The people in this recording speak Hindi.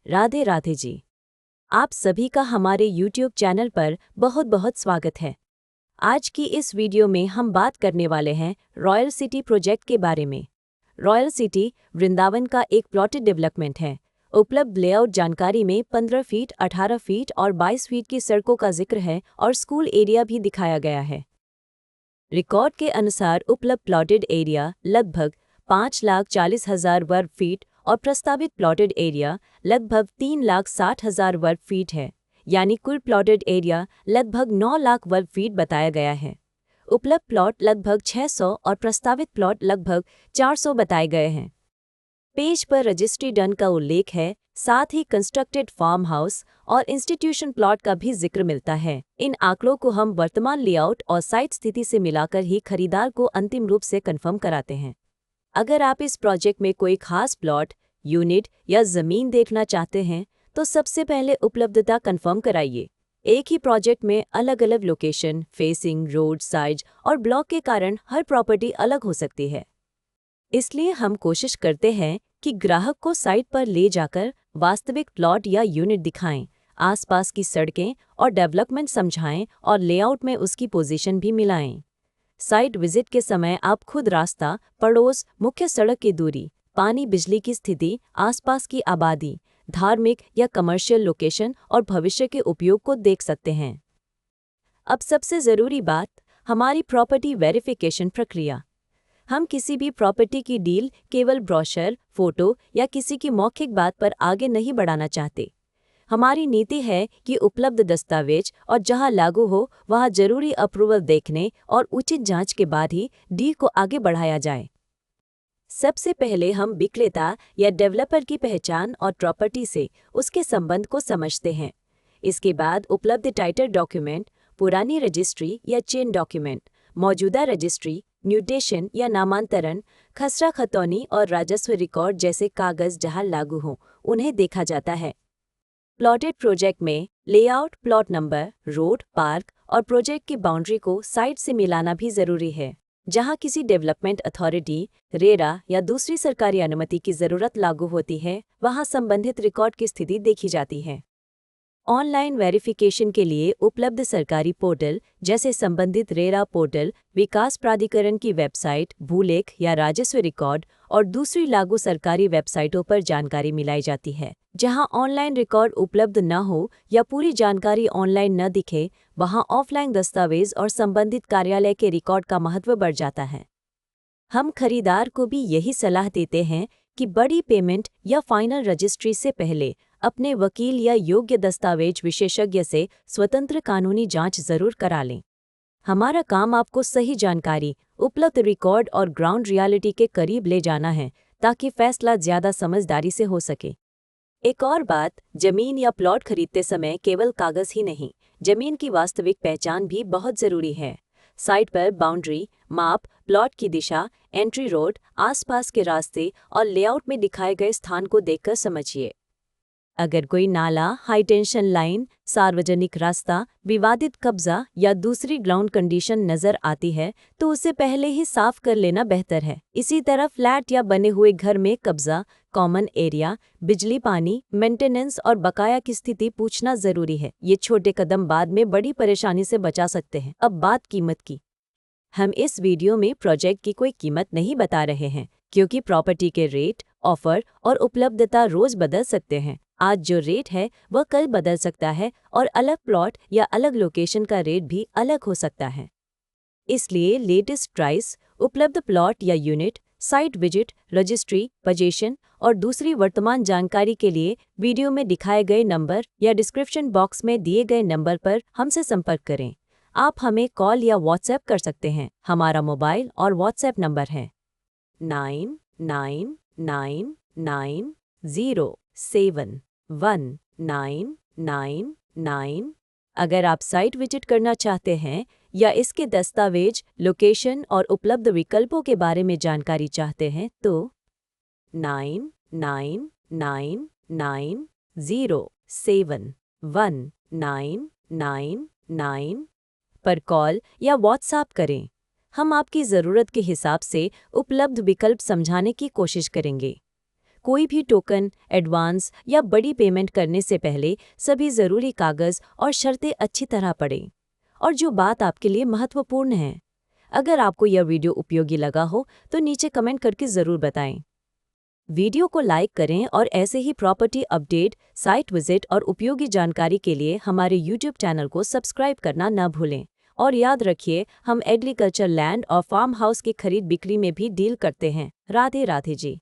राधे राधे जी। आप सभी का हमारे YouTube चैनल पर बहुत बहुत स्वागत है। आज की इस वीडियो में हम बात करने वाले हैं रॉयल सिटी प्रोजेक्ट के बारे में। रॉयल सिटी वृंदावन का एक प्लॉटेड डेवलपमेंट है। उपलब्ध लेआउट जानकारी में 15 फीट, 18 फीट और 22 फीट की सड़कों का जिक्र है और स्कूल एरिया भी दिखाया गया है। रिकॉर्ड के अनुसार उपलब्ध प्लॉटेड एरिया लगभग 5,40,000 वर्ग फीट और प्रस्तावित प्लॉटेड एरिया लगभग 3,60,000 वर्ग फीट है, यानी कुल प्लॉटेड एरिया लगभग 9 लाख वर्ग फीट बताया गया है। उपलब्ध प्लॉट लगभग 600 और प्रस्तावित प्लॉट लगभग 400 बताए गए हैं। पेज पर रजिस्ट्री डन का उल्लेख है, साथ ही कंस्ट्रक्टेड फार्म हाउस और इंस्टीट्यूशन प्लॉट का भी जिक्र मिलता है। इन आंकड़ों को हम वर्तमान लेआउट और साइट स्थिति से मिलाकर ही खरीदार को अंतिम रूप से कंफर्म कराते हैं। अगर आप इस प्रोजेक्ट में कोई खास प्लॉट, यूनिट या जमीन देखना चाहते हैं तो सबसे पहले उपलब्धता कंफर्म कराइए। एक ही प्रोजेक्ट में अलग अलग लोकेशन, फेसिंग, रोड, साइज और ब्लॉक के कारण हर प्रॉपर्टी अलग हो सकती है। इसलिए हम कोशिश करते हैं कि ग्राहक को साइट पर ले जाकर वास्तविक प्लॉट या यूनिट दिखाएं, आसपास की सड़कें और डेवलपमेंट समझाएं और लेआउट में उसकी पोजीशन भी मिलाएं। साइट विजिट के समय आप खुद रास्ता, पड़ोस, मुख्य सड़क की दूरी, पानी बिजली की स्थिति, आसपास की आबादी, धार्मिक या कमर्शियल लोकेशन और भविष्य के उपयोग को देख सकते हैं। अब सबसे ज़रूरी बात, हमारी प्रॉपर्टी वेरिफिकेशन प्रक्रिया। हम किसी भी प्रॉपर्टी की डील केवल ब्रोशर, फोटो या किसी की मौखिक बात पर आगे नहीं बढ़ाना चाहते। हमारी नीति है कि उपलब्ध दस्तावेज और जहां लागू हो वहां जरूरी अप्रूवल देखने और उचित जांच के बाद ही डील को आगे बढ़ाया जाए। सबसे पहले हम विक्रेता या डेवलपर की पहचान और प्रॉपर्टी से उसके संबंध को समझते हैं। इसके बाद उपलब्ध टाइटल डॉक्यूमेंट, पुरानी रजिस्ट्री या चेन डॉक्यूमेंट, मौजूदा रजिस्ट्री, म्यूटेशन या नामांतरण, खसरा खतौनी और राजस्व रिकॉर्ड जैसे कागज जहां लागू हों उन्हें देखा जाता है। प्लॉटेड प्रोजेक्ट में layout, plot number, road, park और प्रोजेक्ट की बाउंड्री को साइट से मिलाना भी जरूरी है। जहां किसी डेवलपमेंट अथॉरिटी, रेरा या दूसरी सरकारी अनुमति की जरूरत लागू होती है, वहां संबंधित रिकॉर्ड की स्थिति देखी जाती है। ऑनलाइन वेरिफिकेशन के लिए उपलब्ध सरकारी पोर्टल जैसे संबंधित रेरा पोर्टल, विकास प्राधिकरण की वेबसाइट, भूलेख या राजस्व रिकॉर्ड और दूसरी लागू सरकारी वेबसाइटों पर जानकारी मिलाई जाती है। जहां ऑनलाइन रिकॉर्ड उपलब्ध न हो या पूरी जानकारी ऑनलाइन न दिखे, वहां ऑफलाइन दस्तावेज और संबंधित कार्यालय के रिकॉर्ड का महत्व बढ़ जाता है। हम खरीदार को भी यही सलाह देते हैं कि बड़ी पेमेंट या फाइनल रजिस्ट्री से पहले अपने वकील या योग्य दस्तावेज विशेषज्ञ से स्वतंत्र कानूनी जांच जरूर करा लें। हमारा काम आपको सही जानकारी, उपलब्ध रिकॉर्ड और ग्राउंड रियलिटी के करीब ले जाना है ताकि फैसला ज्यादा समझदारी से हो सके। एक और बात, जमीन या प्लॉट खरीदते समय केवल कागज ही नहीं, जमीन की वास्तविक पहचान भी बहुत जरूरी है। साइट पर बाउंड्री, माप, प्लॉट की दिशा, एंट्री रोड, आसपास के रास्ते और लेआउट में दिखाए गए स्थान को देखकर समझिए। अगर कोई नाला, हाई टेंशन लाइन, सार्वजनिक रास्ता, विवादित कब्जा या दूसरी ग्राउंड कंडीशन नजर आती है तो उसे पहले ही साफ कर लेना बेहतर है। इसी तरह फ्लैट या बने हुए घर में कब्जा, कॉमन एरिया, बिजली, पानी, मेंटेनेंस और बकाया की स्थिति पूछना जरूरी है। ये छोटे कदम बाद में बड़ी परेशानी से बचा सकते हैं। अब बात कीमत की। हम इस वीडियो में प्रोजेक्ट की कोई कीमत नहीं बता रहे हैं, क्योंकि प्रॉपर्टी के रेट, ऑफर और उपलब्धता रोज बदल सकते हैं। आज जो रेट है वह कल बदल सकता है और अलग प्लॉट या अलग लोकेशन का रेट भी अलग हो सकता है। इसलिए लेटेस्ट प्राइस, उपलब्ध प्लॉट या unit, site visit, registry, position और दूसरी वर्तमान जानकारी के लिए वीडियो में दिखाए गए नंबर या डिस्क्रिप्शन बॉक्स में दिए गए नंबर पर हमसे संपर्क करें। आप हमें कॉल या व्हाट्सएप कर सकते हैं। हमारा मोबाइल और व्हाट्सएप नंबर है 999990719999। अगर आप साइट विजिट करना चाहते हैं या इसके दस्तावेज, लोकेशन और उपलब्ध विकल्पों के बारे में जानकारी चाहते हैं तो 999990719999 पर कॉल या व्हाट्सएप करें। हम आपकी ज़रूरत के हिसाब से उपलब्ध विकल्प समझाने की कोशिश करेंगे। कोई भी टोकन, एडवांस या बड़ी पेमेंट करने से पहले सभी ज़रूरी कागज़ और शर्तें अच्छी तरह पढ़ें। और जो बात आपके लिए महत्वपूर्ण है, अगर आपको यह वीडियो उपयोगी लगा हो तो नीचे कमेंट करके ज़रूर बताएं। वीडियो को लाइक करें और ऐसे ही प्रॉपर्टी अपडेट, साइट विजिट और उपयोगी जानकारी के लिए हमारे YouTube चैनल को सब्सक्राइब करना न भूलें। और याद रखिए, हम एग्रीकल्चर लैंड और फार्म हाउस की खरीद बिक्री में भी डील करते हैं। राधे राधे जी।